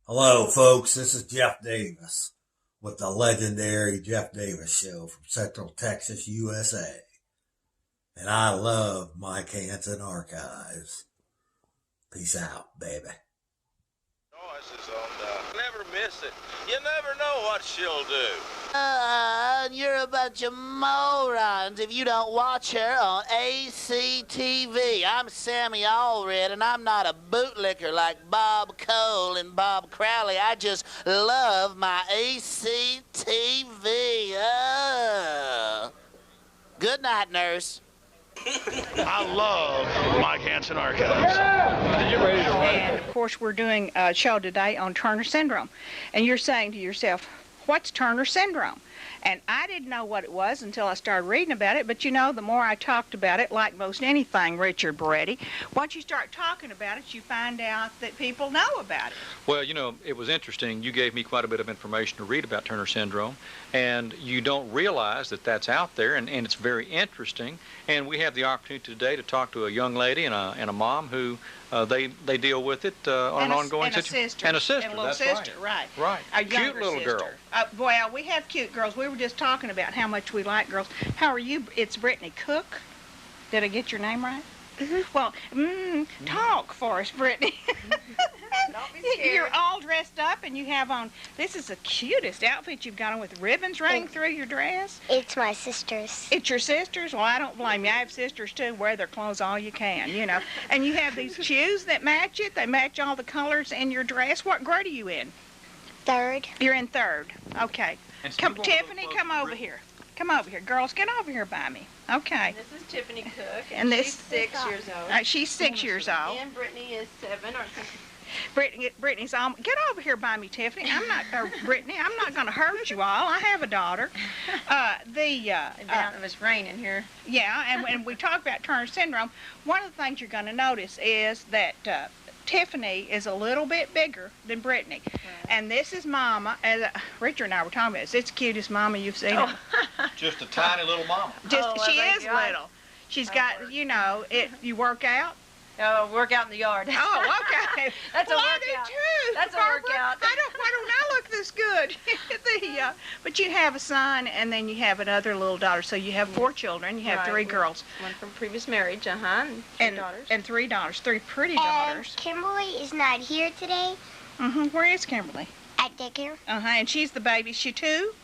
Hello, folks. This is Jeff Davis with the legendary Jeff Davis Show from Central Texas, USA. And I love Mike Hanson Archives. Peace out, baby. Joyce is on never miss it. You never know what she'll do. You're a bunch of morons if you don't watch her on ACTV. I'm Sammy Allred, and I'm not a bootlicker like Bob Cole and Bob Crowley. I just love my ACTV. Good night, nurse. I love Mike Hanson Archives. And of course, we're doing a show today on Turner syndrome. And you're saying to yourself, what's Turner syndrome? And I didn't know what it was until I started reading about it. But you know, the more I talked about it, like most anything, Richard Beretti, once you start talking about it, you find out that people know about it. Well, you know, it was interesting. You gave me quite a bit of information to read about Turner syndrome, and you don't realize that that's out there, and it's very interesting. And we have the opportunity today to talk to a young lady and a mom who they deal with it on an ongoing situation. And a sister. And a little sister, sister, right. Right. A cute little sister. girl. Well, we have cute girls. We were just talking about how much we like girls. How are you? It's Brittany Cook. Did I get your name right? Mm-hmm. Well, talk for us, Brittany. Don't be scared. You're all dressed up, and you have on, this is the cutest outfit you've got on with ribbons running through your dress. It's my sister's. It's your sister's? Well, I don't blame you. I have sisters, too. Wear their clothes all you can, you know. And you have these shoes that match it. They match all the colors in your dress. What grade are you in? Third. You're in third. Okay. Come, Tiffany, come over here. Come over here. Girls, get over here by me. Okay. This is Tiffany Cook, and she's 6 years old. She's 6 years old. And Brittany is 7. Brittany's get over here by me, Tiffany. Brittany, I'm not going to hurt you all. I have a daughter. It was raining here. Yeah, and when we talk about Turner syndrome, one of the things you're going to notice is that Tiffany is a little bit bigger than Brittany. Right. And this is Mama. As Richard and I were talking about, it's the cutest Mama you've seen. Oh. Just a tiny little mama. She is little. She's got, you know, you work out. Oh, work out in the yard. Oh, okay. That's well, a workout. I do too. That's Barbara. a workout. Why don't I look this good? But you have a son, and then you have another little daughter. So you have 4 children. You have 3 girls. One from previous marriage, and 3 daughters. And 3 daughters, 3 pretty daughters. Kimberly is not here today. Where is Kimberly? At daycare. And she's the baby. She 2,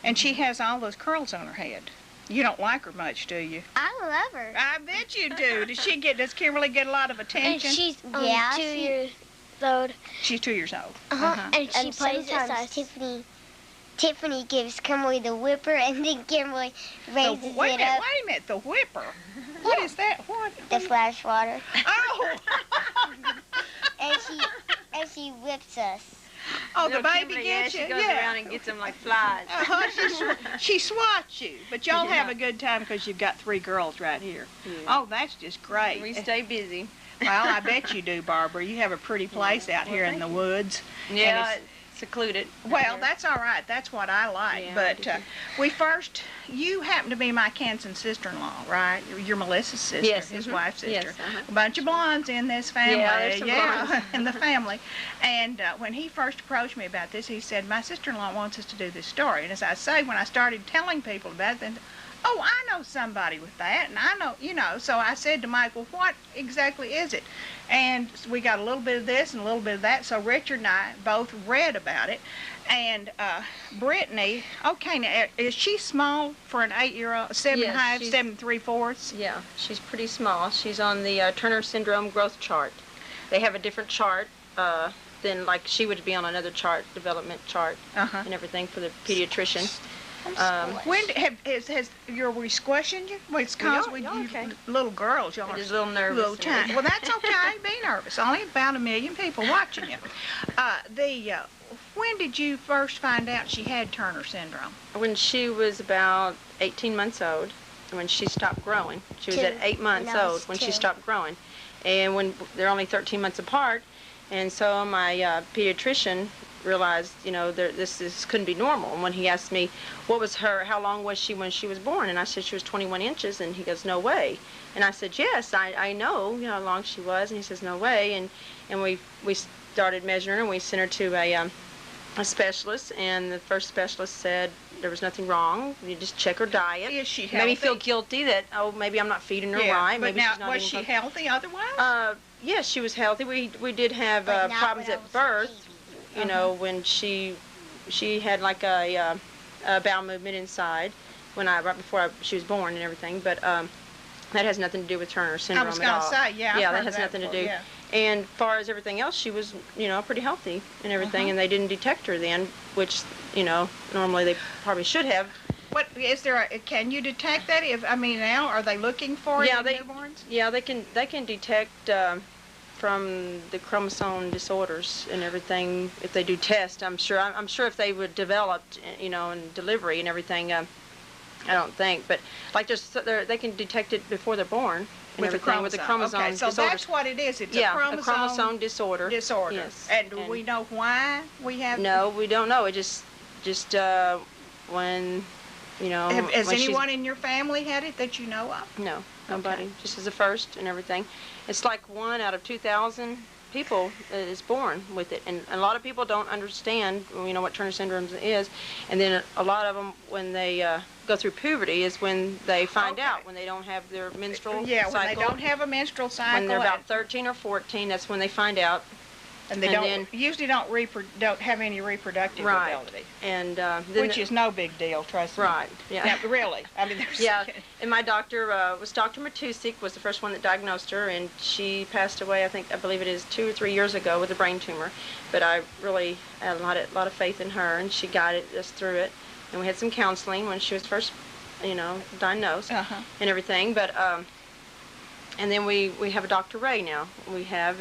and she has all those curls on her head. You don't like her much, do you? I love her. I bet you do. Does Kimberly get a lot of attention? And she's 2 years old. She's 2 years old. And she plays it. Tiffany gives Kimberly the whipper, and then Kimberly raises it up. Wait a minute, the whipper. What is that? What? The flash water. Oh. and she whips us. Oh, the baby gets you? She goes around and gets them like flies. She swats you. But y'all have a good time because you've got 3 girls right here. Yeah. Oh, that's just great. We stay busy. Well, I bet you do, Barbara. You have a pretty place out here in the woods. Yeah, secluded. Well, that's all right. That's what I like. Yeah, but you happen to be Mike Hanson's sister-in-law, right? You're Melissa's sister, yes, his wife's sister. Yes, A bunch of blondes in this family. Yeah, there's some blondes. In the family. And when he first approached me about this, he said, my sister-in-law wants us to do this story. And as I say, when I started telling people about it, then, oh, I know somebody with that, and I know, you know. So I said to Mike, well, what exactly is it? And we got a little bit of this and a little bit of that. So Richard and I both read about it. And Brittany, okay, now, is she small for an 8-year-old, 7.5, 7 3/4? Yeah, she's pretty small. She's on the Turner syndrome growth chart. They have a different chart than, like, she would be on another chart, development chart, and everything for the pediatrician. When were we squishing you? Well, it's because little girls, y'all are just a little nervous. Little tiny. Well, that's okay. Be nervous. Only about 1 million people watching you. When did you first find out she had Turner syndrome? When she was about 18 months old, when she stopped growing. She was at 8 months old when she stopped growing. And when they're only 13 months apart, And so my pediatrician realized, this couldn't be normal. And when he asked me, how long was she when she was born? And I said she was 21 inches, and he goes, no way. And I said, yes, I know, how long she was. And he says, no way. And we started measuring her, and we sent her to a specialist, and the first specialist said there was nothing wrong. You just check her diet. Is she healthy? Made me feel guilty that, maybe I'm not feeding her right. But Maybe now, she's not was she healthy otherwise? Yes, she was healthy. We did have problems at birth, when she had like a bowel movement inside right before she was born and everything, but that has nothing to do with Turner syndrome at all. I was going to say, yeah, that has nothing to do. Yeah. And as far as everything else, she was, pretty healthy and everything, and they didn't detect her then, which, normally they probably should have. What is there? Can you detect that? Now are they looking for it in newborns? Yeah, they can detect from the chromosome disorders and everything if they do tests. I'm sure if they were developed, in delivery and everything. I don't think, but like they can detect it before they're born. With the chromosome okay, so disorders. That's what it is. It's a chromosome disorder. Yes. And do we know why we have? No, we don't know. It just when Has anyone in your family had it that you know of? No, nobody. Okay. Just as a first and everything. It's like 1 out of 2,000 people is born with it, and a lot of people don't understand what Turner syndrome is, and then a lot of them when they go through puberty is when they find out, when they don't have their menstrual cycle. When they don't have a menstrual cycle. When they're about 13 or 14, that's when they find out. And they usually don't have any reproductive ability. And which is no big deal, trust me. Right. Yeah. Now, really. Yeah. And my doctor was Dr. Matusik, was the first one that diagnosed her, and she passed away. I believe it is 2 or 3 years ago with a brain tumor. But I really had a lot of faith in her, and she guided us through it. And we had some counseling when she was first, diagnosed and everything. But and then we have a Dr. Ray now. We have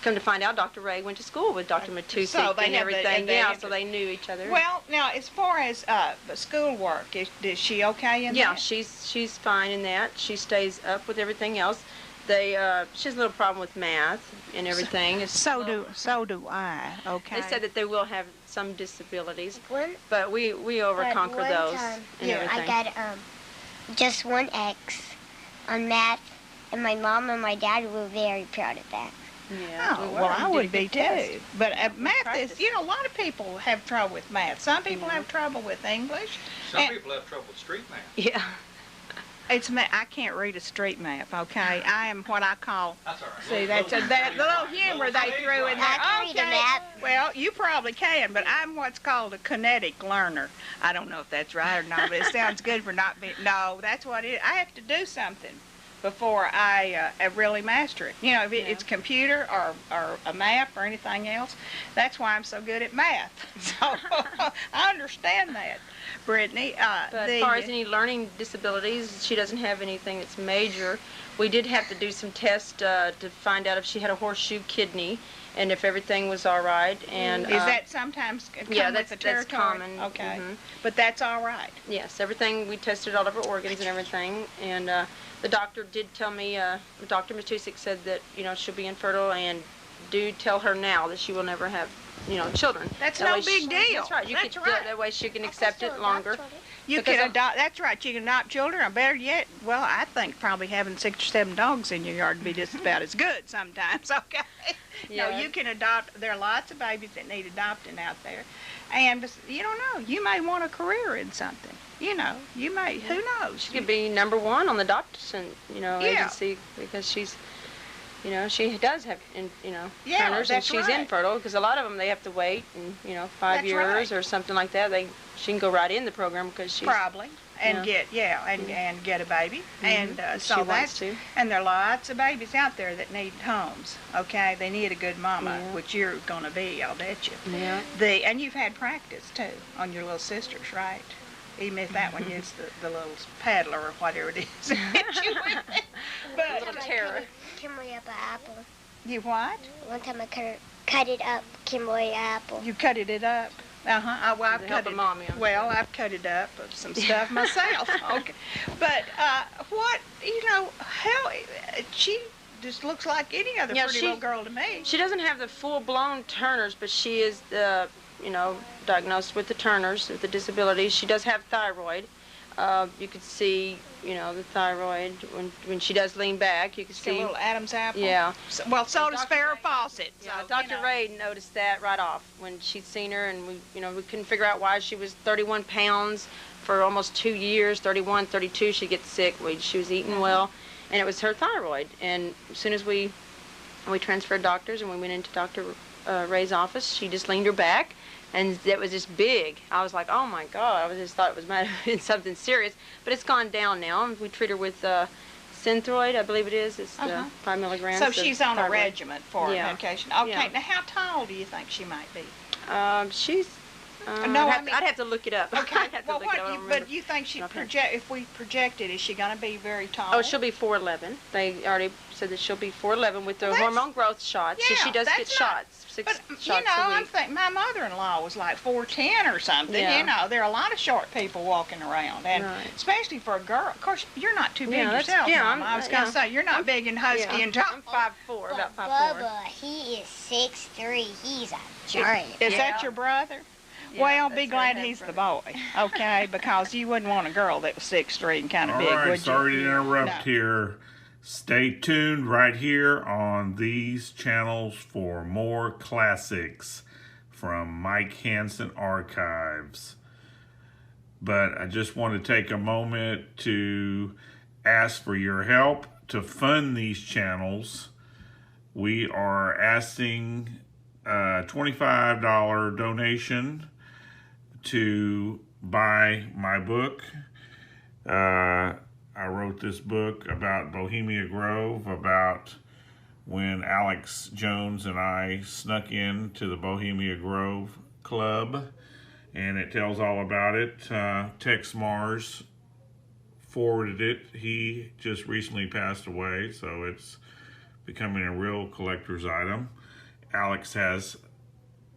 come to find out, Dr. Ray went to school with Dr. Matusik and everything. So they knew each other. Well, now as far as the schoolwork, is she okay in that? Yeah, she's fine in that. She stays up with everything else. She has a little problem with math and everything. So do I. Okay. They said that they will have some disabilities, but we overconquer those and everything. I got just 1 X on math, and my mom and my dad were very proud of that. Yeah. Oh, well, I would be too. But math is, a lot of people have trouble with math. Some people have trouble with English. Some people have trouble with street math. Yeah. I can't read a street map, okay? I am what I call. That's all right. See, that's that little humor they threw in there. I can read a map. Well, you probably can, but I'm what's called a kinetic learner. I don't know if that's right or not, but it sounds good for not being. No, that's what it is. I have to do something before I really master it. If it's computer or a map or anything else, that's why I'm so good at math. So I understand that, Brittany. But as far as any learning disabilities, she doesn't have anything that's major. We did have to do some tests to find out if she had a horseshoe kidney and if everything was all right. And is that sometimes with the territory? That's common. Okay, but that's all right. Yes, everything. We tested all of her organs and everything, and the doctor did tell me, Dr. Matusik said that, she'll be infertile, and do tell her now that she will never have, children. That's no big deal. That's right. That way she can accept it longer. You can adopt, that's right, you can adopt children, or better yet, well, I think probably having 6 or 7 dogs in your yard would be just about as good sometimes, okay? Yeah. No, you can adopt, there are lots of babies that need adopting out there. And you don't know, you may want a career in something. You may, who knows? She could be number 1 on the adoption, agency, because she's, she does have, Turners, and she's infertile, because a lot of them, they have to wait, and, 5 years or something like that. She can go right in the program because she's... Probably. And get a baby. And so that's, and there are lots of babies out there that need homes, okay? They need a good mama, which you're going to be, I'll bet you. Yeah. And you've had practice, too, on your little sisters, right? Even if that one is the little paddler or whatever it is. But little terror. Kimberly up an apple. You what? One time I cut it up, Kimberly apple. You cut it up? Well, I've cut it. Mommy, I've cut it up of some stuff myself. Okay, but how just looks like any other Yeah, pretty little girl to me. She doesn't have the full-blown Turner's, but she is, you know, diagnosed with the Turner's, with the disability. She does have thyroid. You could see, you know, the thyroid when she does lean back. You can see a little Adam's apple. Yeah. So, well, so does Farrah Fawcett. Yeah, So, Dr. you know. Ray noticed that right off when she'd seen her, and we couldn't figure out why she was 31 pounds for almost 2 years. 31, 32, she'd get sick. She was eating well, and it was her thyroid. And as soon as we transferred doctors and we went into Dr. Ray's office, she just leaned her back. And it was just big. I was like, oh my God, I just thought it might have been something serious. But it's gone down now. We treat her with Synthroid, I believe it is. It's 5 milligrams. So she's on thyroid. a regimen for medication. Okay, Yeah. now how tall do you think she might be? She's, No, I'd have to look it up. Okay, I'd have to well, look it up. but you think she if we project it, is she going to be very tall? Oh, she'll be 4'11". They already said that she'll be 4'11" with the hormone growth shots. Yeah, So she does get shots. 6 But, shots you know, a I'm week. thinking my mother-in-law was like 4'10" or something. Yeah. You know, there are a lot of short people walking around, and especially for a girl. Of course, you're not too big yourself. Mama. I was going to say you're not big and husky and tall. I'm 5'4", about 5'4". Bubba, he is 6'3". He's a giant. Is that your brother? Yeah, Well, be that's glad her he's the brother. boy, okay? Because you wouldn't want a girl that was 6'3" and kind of All big, right, would you? sorry to interrupt No. here. Stay tuned right here on these channels for more classics from Mike Hanson Archives. But I just want to take a moment to ask for your help to fund these channels. We are asking a $25 donation to buy my book. I wrote this book about Bohemian Grove, about when Alex Jones and I snuck into the Bohemian Grove Club, and it tells all about it. Tex Mars forwarded it. He just recently passed away, so it's becoming a real collector's item. Alex has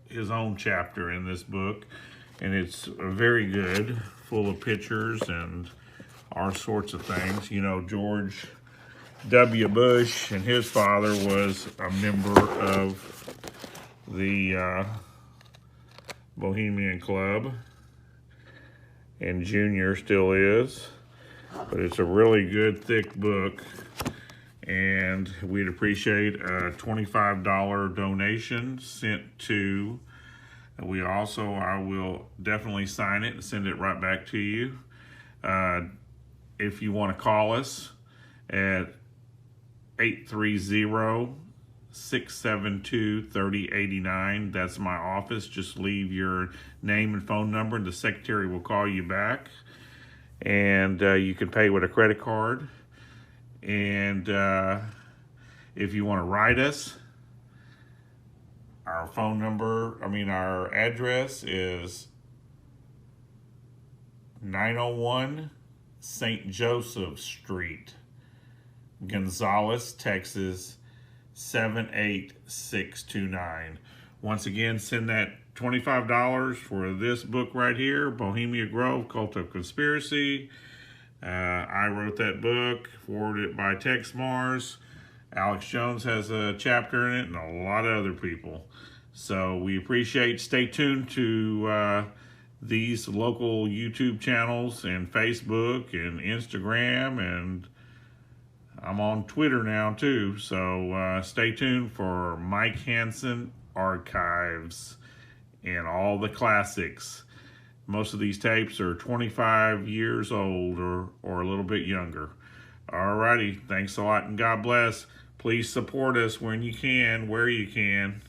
his own chapter in this book, and it's very good, full of pictures and all sorts of things. You know, George W. Bush and his father was a member of the Bohemian Club, and Junior still is. But it's a really good, thick book, and we'd appreciate a $25 donation sent to. I will definitely sign it and send it right back to you. If you want to call us at 830-672-3089, that's my office. Just leave your name and phone number, and the secretary will call you back. And you can pay with a credit card. And if you want to write us, our address is 901 St. Joseph Street, Gonzales, Texas, 78629. Once again, send that $25 for this book right here, Bohemian Grove, Cult of Conspiracy. I wrote that book, forwarded it by Tex Mars. Alex Jones has a chapter in it, and a lot of other people. So we appreciate. Stay tuned to these local YouTube channels and Facebook and Instagram, and I'm on Twitter now too. So stay tuned for Mike Hanson Archives and all the classics. Most of these tapes are 25 years old or a little bit younger. Alrighty, thanks a lot and God bless. Please support us when you can, where you can.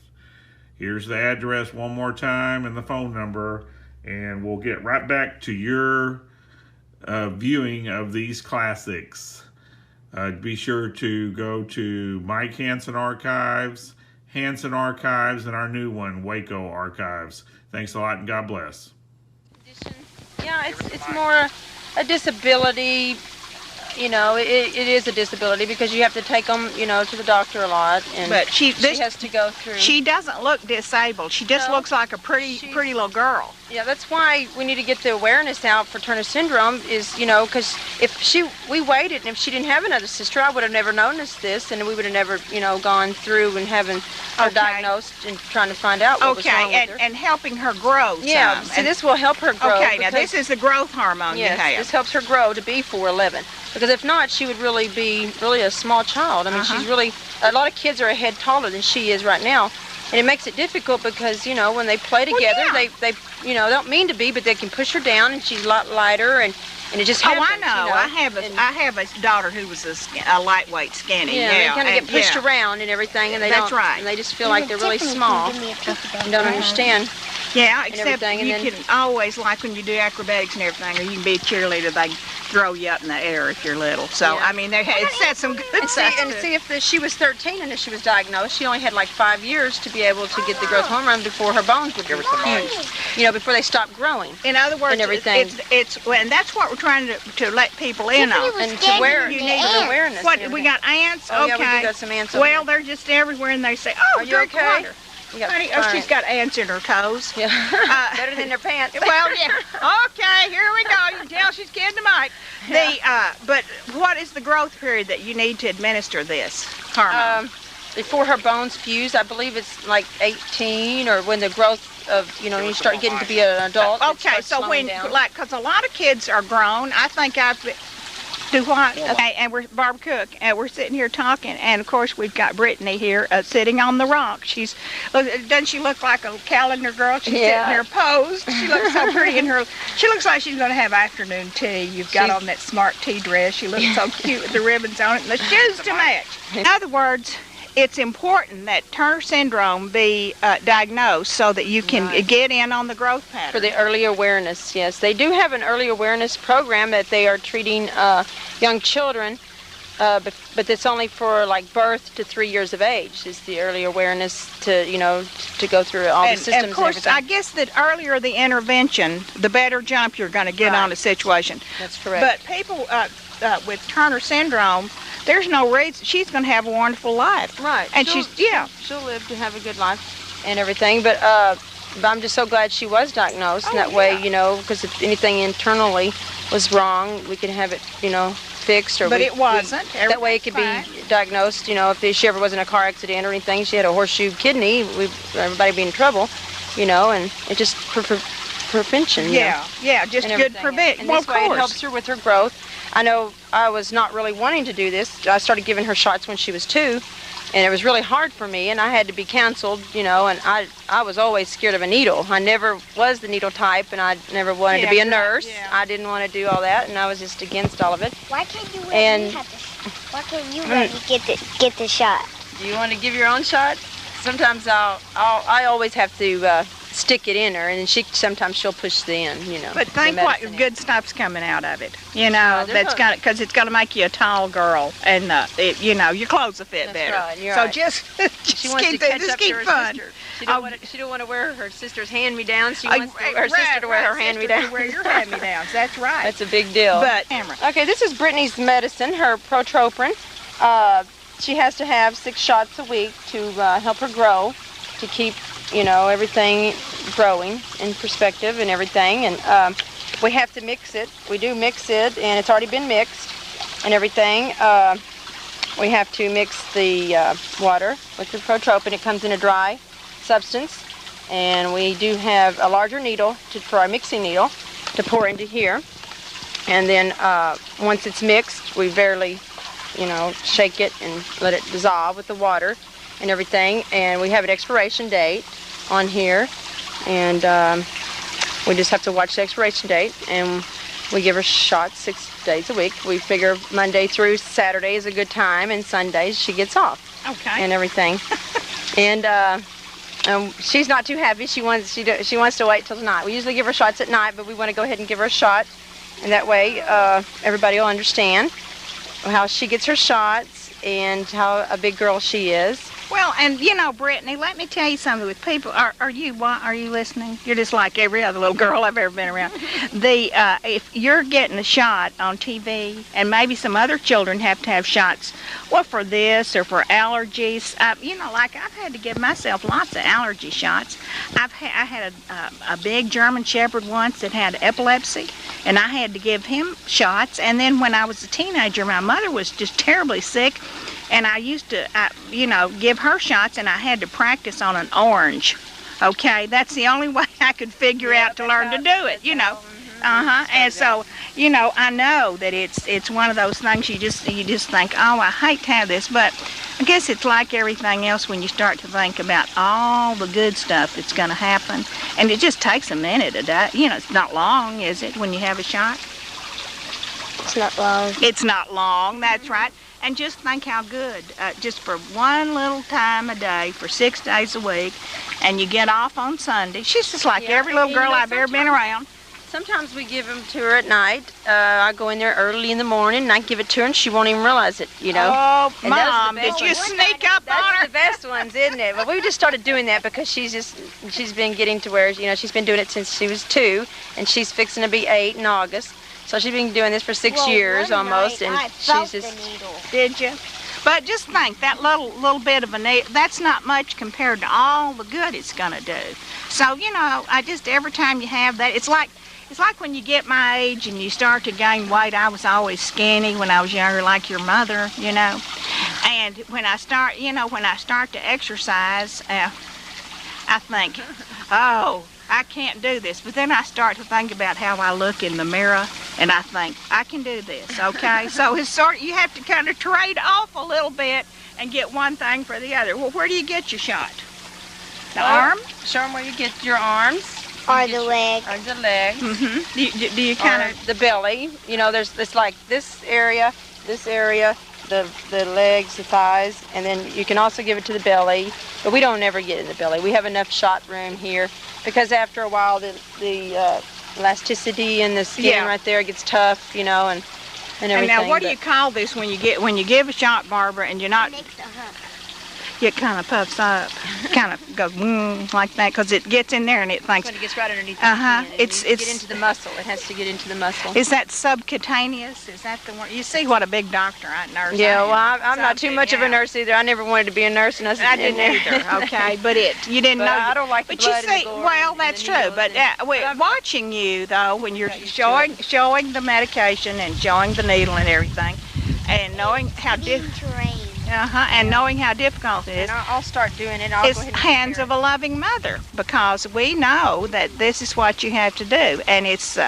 Here's the address one more time and the phone number, and we'll get right back to your viewing of these classics. Be sure to go to Mike Hanson Archives, Hanson Archives, and our new one, Waco Archives. Thanks a lot and God bless. Yeah, it's more a disability you know, it is a disability because you have to take them, you know, to the doctor a lot, and But she has to go through. She doesn't look disabled. She just looks like a pretty little girl. Yeah, that's why we need to get the awareness out for Turner syndrome. Is, you know, because if we waited, and if she didn't have another sister, I would have never noticed this, and we would have never, you know, gone through and having her diagnosed and trying to find out what was wrong with her. And helping her grow. Yeah, so this will help her grow. Okay, now this is the growth hormone you have. This helps her grow to be 4'11", because if not, she would really be a small child. I mean, she's really, a lot of kids are a head taller than she is right now. And it makes it difficult because, you know, when they play together, they you know, don't mean to be, but they can push her down, and she's a lot lighter, and it just happens. Oh, I know. You know? I have a daughter who was a lightweight, skinny. Yeah, they kind of get pushed around and everything, and That's right. And they just feel like they're really small and don't understand. Yeah, except you can always, like when you do acrobatics and everything, or you can be a cheerleader, they throw you up in the air if you're little. So, I mean, it sets some good stuff. And see, if she was 13 and if she was diagnosed, she only had like 5 years to be able to get the growth hormone before her bones would be huge. You know, before they stop growing. In other words, and everything. And that's what we're trying to let people in on. And to wear you need awareness. What, we got ants? Oh, okay. yeah, we do got some ants. Well, they're just everywhere, and they say, "Oh, are you drink okay?" water. Honey, she's got ants in her toes. Yeah. Better than their pants. Well, yeah. Okay, here we go. You can tell she's kidding the mic. But what is the growth period that you need to administer this hormone? Before her bones fuse, I believe it's like 18, or when the growth of, you know, you start getting to be an adult. Okay, so when, because a lot of kids are grown, I think do what? Okay, and we're Barb Cook, and we're sitting here talking, and of course we've got Brittany here sitting on the rock. Doesn't she look like a calendar girl? She's sitting there posed. She looks so pretty in her. She looks like she's going to have afternoon tea. You've got on that smart tea dress. She looks so cute with the ribbons on it and the shoes to match. In other words, it's important that Turner syndrome be diagnosed so that you can get in on the growth pattern. For the early awareness, yes. They do have an early awareness program that they are treating young children, but it's only for like birth to 3 years of age is the early awareness to, you know, to go through all the systems and of course, I guess that earlier the intervention, the better jump you're going to get on a situation. That's correct. But people with Turner syndrome, there's no reason. She's going to have a wonderful life. Right. And she'll live to have a good life and everything. But I'm just so glad she was diagnosed. And that way, you know, because if anything internally was wrong, we could have it, you know, fixed. But it wasn't. That way it could be diagnosed, you know, if she ever was in a car accident or anything, she had a horseshoe kidney, everybody would be in trouble, you know, and it just prevention. Yeah, just good prevention. And this way it helps her with her growth. I know I was not really wanting to do this. I started giving her shots when she was 2, and it was really hard for me, and I had to be counseled, you know, and I was always scared of a needle. I never was the needle type, and I never wanted to be a nurse. I didn't want to do all that, and I was just against all of it. Why can't you why can't you let me get the shot? Do you want to give your own shot? Sometimes I always have to stick it in her, and then sometimes she'll push the end, you know. But think what good stuff's coming out of it, you know. Because it's going to make you a tall girl, and you know, your clothes will fit better. Right, you're so right. just she wants to catch up to her sister. She don't want to wear her sister's hand-me-downs. She wants her sister to wear her hand-me-downs. Wear your hand-me-downs. That's right. That's a big deal. But okay, this is Brittany's medicine, her protropin. She has to have 6 shots a week to help her grow, to keep, you know, everything growing in perspective and everything. And we have to mix it. We do mix it, and it's already been mixed and everything. We have to mix the water with the protropin. It comes in a dry substance, and we do have a larger needle for our mixing needle to pour into here. And then once it's mixed, we barely, you know, shake it and let it dissolve with the water and everything. And we have an expiration date on here, and we just have to watch the expiration date, and we give her shots 6 days a week. We figure Monday through Saturday is a good time, and Sundays she gets off. Okay. And everything. And she's not too happy. She wants to wait till tonight. We usually give her shots at night, but we want to go ahead and give her a shot, and that way everybody will understand how she gets her shots. and how a big girl she is. Well, and you know, Brittany, let me tell you something. With people, are you listening? You're just like every other little girl I've ever been around. If you're getting a shot on TV, and maybe some other children have to have shots, well, for this or for allergies, you know, like I've had to give myself lots of allergy shots. I had a big German Shepherd once that had epilepsy, and I had to give him shots. And then when I was a teenager, my mother was just terribly sick. And I used to, you know, give her shots, and I had to practice on an orange. Okay, that's the only way I could figure out to learn to do it, you know. And so, you know, I know that it's one of those things you just think, oh, I hate to have this, but I guess it's like everything else when you start to think about all the good stuff that's going to happen, and it just takes a minute a day. You know, it's not long, is it, when you have a shot? It's not long. It's not long, that's right. And just think how good, just for one little time a day, for 6 days a week, and you get off on Sunday. She's just like every little girl I've ever been around. Sometimes we give them to her at night. I go in there early in the morning, and I give it to her, and she won't even realize it, you know. Oh, and Mom, did you sneak up on her? That's the best ones, isn't it? But we just started doing that because she's been getting to where, you know, she's been doing it since she was 2, and she's fixing to be 8 in August. So she's been doing this for 6 years almost, and she's just. Did you? But just think, that little bit of a needle, that's not much compared to all the good it's gonna do. So you know, every time you have that, it's like when you get my age and you start to gain weight. I was always skinny when I was younger, like your mother, you know. And when I start to exercise, I think, oh, I can't do this. But then I start to think about how I look in the mirror, and I think, I can do this, okay? So it's you have to kind of trade off a little bit and get one thing for the other. Well, where do you get your shot? The arm? Show them where you get your arms. Or the leg. Or the legs. Mm-hmm. Do you kind of... the belly. You know, it's like this area, the legs, the thighs, and then you can also give it to the belly. But we don't ever get in the belly. We have enough shot room here because after a while the elasticity in the skin right there gets tough, you know, and everything. And now, what do you call this when you give a shot, Barbara, and you're not? It makes a hump. It kind of puffs up, kind of goes like that, because it gets in there and it thinks. When it gets right underneath the skin, it's get into the muscle. It has to get into the muscle. Is that subcutaneous? Is that the one? You see what a big doctor, nurse. Yeah, well, I'm not too much of a nurse either. I never wanted to be a nurse, and I didn't either. Okay, but you didn't know. I don't like the blood you see, and the gore well, that's true. But watching you though, when you're showing the medication and showing the needle and everything, and knowing how and knowing how difficult it is. And I'll start doing it. It's hands of a loving mother, because we know that this is what you have to do, and it's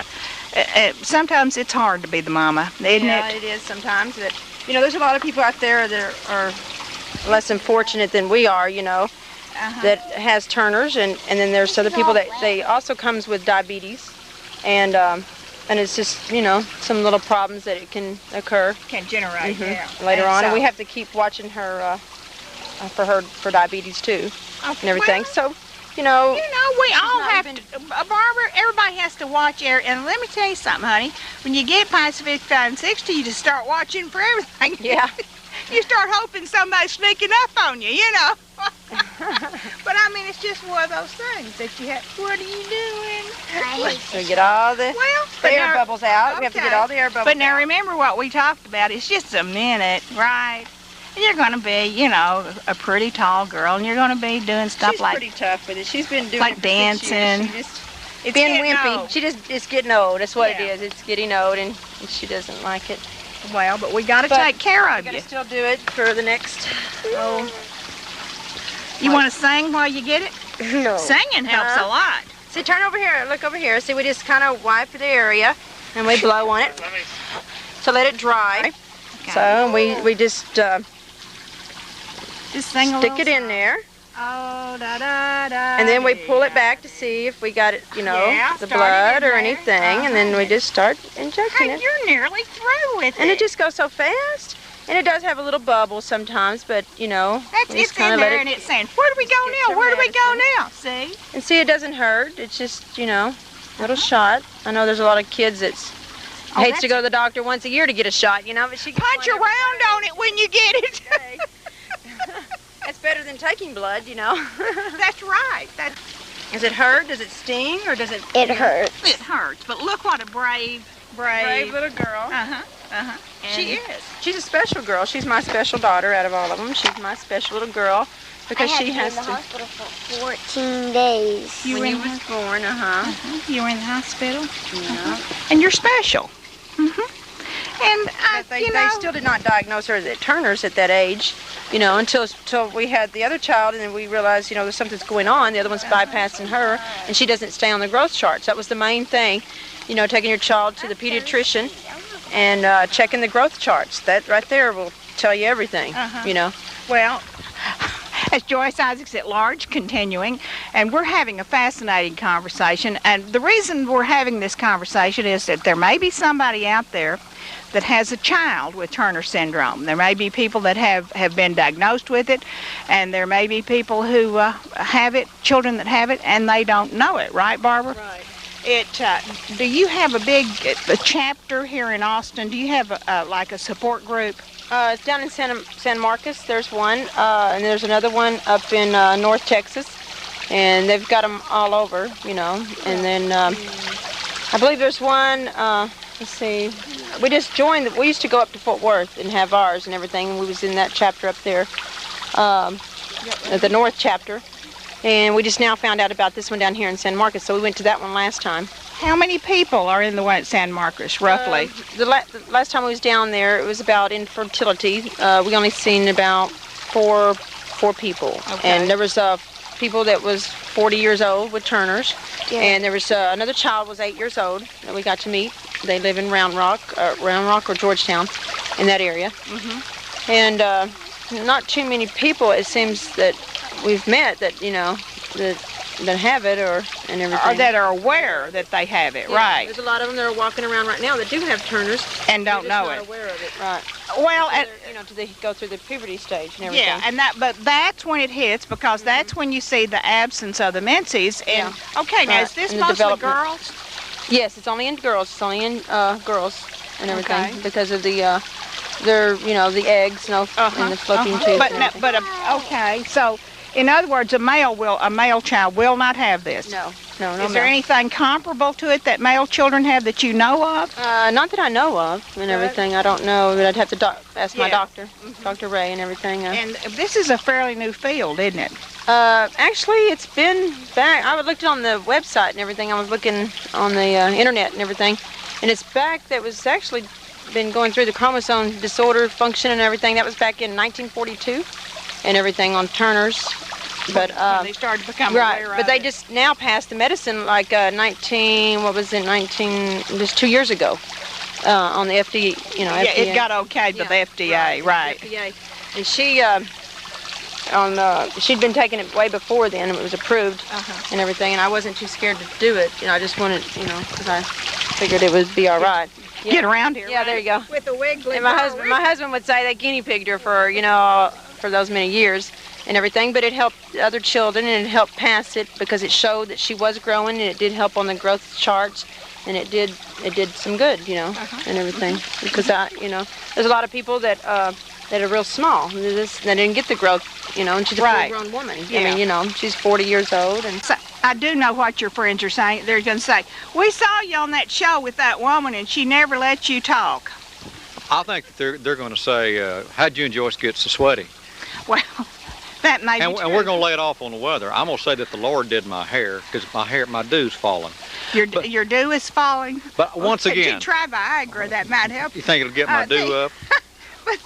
sometimes it's hard to be the mama, isn't it? Yeah, it is sometimes. But you know, there's a lot of people out there that are less unfortunate than we are, you know, that has Turner's, and then there's other people that they also comes with diabetes, and it's just, you know, some little problems that it can occur. Can generate, later on. And we have to keep watching her for diabetes too, and everything. Well, so, you know. You know, we all have to, Barbara, everybody has to watch, and let me tell you something, honey. When you get past 55 and 60, you just start watching for everything. Yeah. You start hoping somebody's sneaking up on you, you know. But I mean, it's just one of those things that you have. What are you doing? So get all the air bubbles out. Okay. We have to get all the air bubbles out. But now remember what we talked about. It's just a minute, right? And you're going to be, you know, a pretty tall girl, and you're going to be doing stuff She's like... pretty tough with it. She's been doing like it for dancing. 6 years. It's being wimpy. Old. It's getting old. That's what it is. It's getting old, and she doesn't like it. Well, but we got to take care of you. We got to still do it for the next. You want to sing while you get it? No. Singing helps a lot. See, turn over here. Look over here. See, we just kind of wipe the area, and we blow on it to let it dry. Okay. So we just sing a stick it in there. Oh, da da da. And then we pull it back to see if we got it, you know, the blood or anything, and then we just start injecting it. You're nearly through with it. And it just goes so fast. And it does have a little bubble sometimes, but, you know, it's in there, and it's saying, where do we go now? Where do we go now? See? And see, it doesn't hurt. It's just, you know, a little shot. I know there's a lot of kids that's Hates to go to the doctor once a year to get a shot, you know, but she gets punch around on it when you get it. That's better than taking blood, you know. That's right. Does it hurt? Does it sting? Or does it... It hurts. It hurts, but look what a brave little girl. She is. She's a special girl. She's my special daughter out of all of them. She's my special little girl because she has to... I had to be in the hospital for 14 days. When you was born, You were in the hospitil? Yeah. And you're special. And they still did not diagnose her at Turner's at that age, you know, until we had the other child, and then we realized, you know, there's something's going on. The other one's bypassing her, and she doesn't stay on the growth charts. That was the main thing, you know, taking your child to the pediatrician and checking the growth charts. That right there will tell you everything, you know. Well, as Joyce Isaacs at Large continuing, and we're having a fascinating conversation. And the reason we're having this conversation is that there may be somebody out there that has a child with Turner syndrome. There may be people that have been diagnosed with it, and there may be people who have it, children that have it, and they don't know it. Right, Barbara? Right. Do you have a chapter here in Austin? Do you have like a support group? It's down in San Marcos. There's one, and there's another one up in North Texas, and they've got them all over, you know. And then I believe there's one. Let's see. We just joined. We used to go up to Fort Worth and have ours and everything. And we was in that chapter up there, the North chapter, and we just now found out about this one down here in San Marcos. So we went to that one last time. How many people are in the one at San Marcos, roughly? The last time we was down there, it was about infertility. We only seen about four people, and there was people that was 40 years old with Turners, and there was another child was 8 years old that we got to meet. They live in Round Rock or Georgetown, in that area, and not too many people. It seems that we've met that you know that have it and everything. Or that are aware that they have it, right? There's a lot of them that are walking around right now that do have Turners and don't know it. Not aware of it, right? Well, you know, they go through the puberty stage and everything. Yeah, but that's when it hits, because that's when you see the absence of the menses. And now is this mostly girls? Yes, it's only in girls. It's only in girls and everything because of the their the eggs and the fallopian tubes. Okay, so. In other words, a male child will not have this. No. Is there anything comparable to it that male children have that you know of? Not that I know of and everything. I don't know, but I'd have to ask my doctor, Dr. Ray and everything. And this is a fairly new field, isn't it? Actually, it's been back. I looked on the website and everything. I was looking on the internet and everything. And it's back, that was actually been going through the chromosome disorder function and everything. That was back in 1942 and everything on Turner's. But they started to become aware of but they it. just now passed the medicine like just 2 years ago on the FDA, Yeah, FDA. it got okayed by the FDA, right. The FDA. And she'd been taking it way before then, and it was approved and everything, and I wasn't too scared to do it. I just wanted, because I figured it would be all right. Yeah. Get around here. Yeah, there you go. With the wiggly. And my husband would say they guinea pigged her for, for those many years and everything, but it helped other children, and it helped pass it because it showed that she was growing, and it did help on the growth charts, and it did some good, and everything. Because there's a lot of people that are real small, that didn't get the growth, and she's a full-grown woman. Yeah. I mean, she's 40 years old, and so, I do know what your friends are saying. They're going to say, "We saw you on that show with that woman, and she never let you talk." I think that they're going to say, "How'd you and Joyce get so sweaty?" Well. That may be true. And we're going to lay it off on the weather. I'm going to say that the Lord did my hair, because my dew's falling. Your dew is falling? But once again... Could you try Viagra? That might help. You think it'll get my dew up? But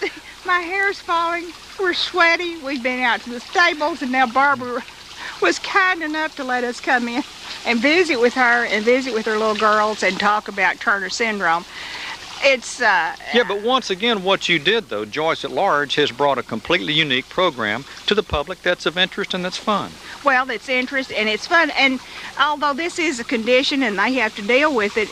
my hair's falling. We're sweaty. We've been out to the stables, and now Barbara was kind enough to let us come in and visit with her and visit with her little girls and talk about Turner syndrome. It's yeah, but once again, what you did, though, Joyce at Large has brought a completely unique program to the public that's of interest and that's fun. Well, it's interest and it's fun, and although this is a condition and they have to deal with it,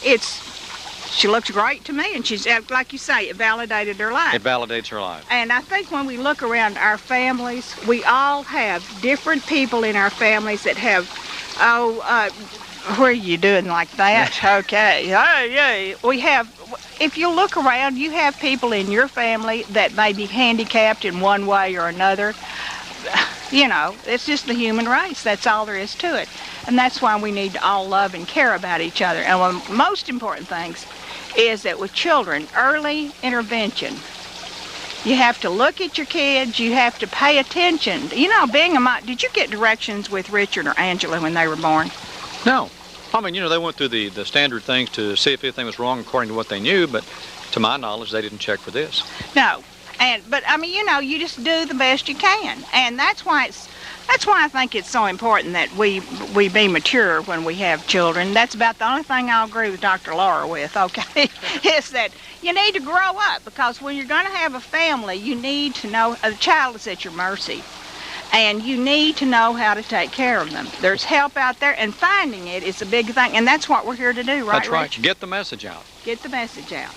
she looks great to me, and she's, like you say, it validated her life. It validates her life. And I think when we look around our families, we all have different people in our families that have, Where are you doing like that? Okay. Oh, yeah. We have, if you look around, you have people in your family that may be handicapped in one way or another. You know, it's just the human race. That's all there is to it. And that's why we need to all love and care about each other. And one of the most important things is that with children, early intervention. You have to look at your kids. You have to pay attention. You know, being a mom, did you get directions with Richard or Angela when they were born? No. I mean, you know, they went through the standard things to see if anything was wrong according to what they knew, but to my knowledge, they didn't check for this. No. But I mean, you know, you just do the best you can. And that's why I think it's so important that we be mature when we have children. That's about the only thing I'll agree with Dr. Laura with, okay, is that you need to grow up, because when you're going to have a family, you need to know, a child is at your mercy, and you need to know how to take care of them. There's help out there, and finding it is a big thing, and that's what we're here to do, right, That's right. Rich? Get the message out. Get the message out.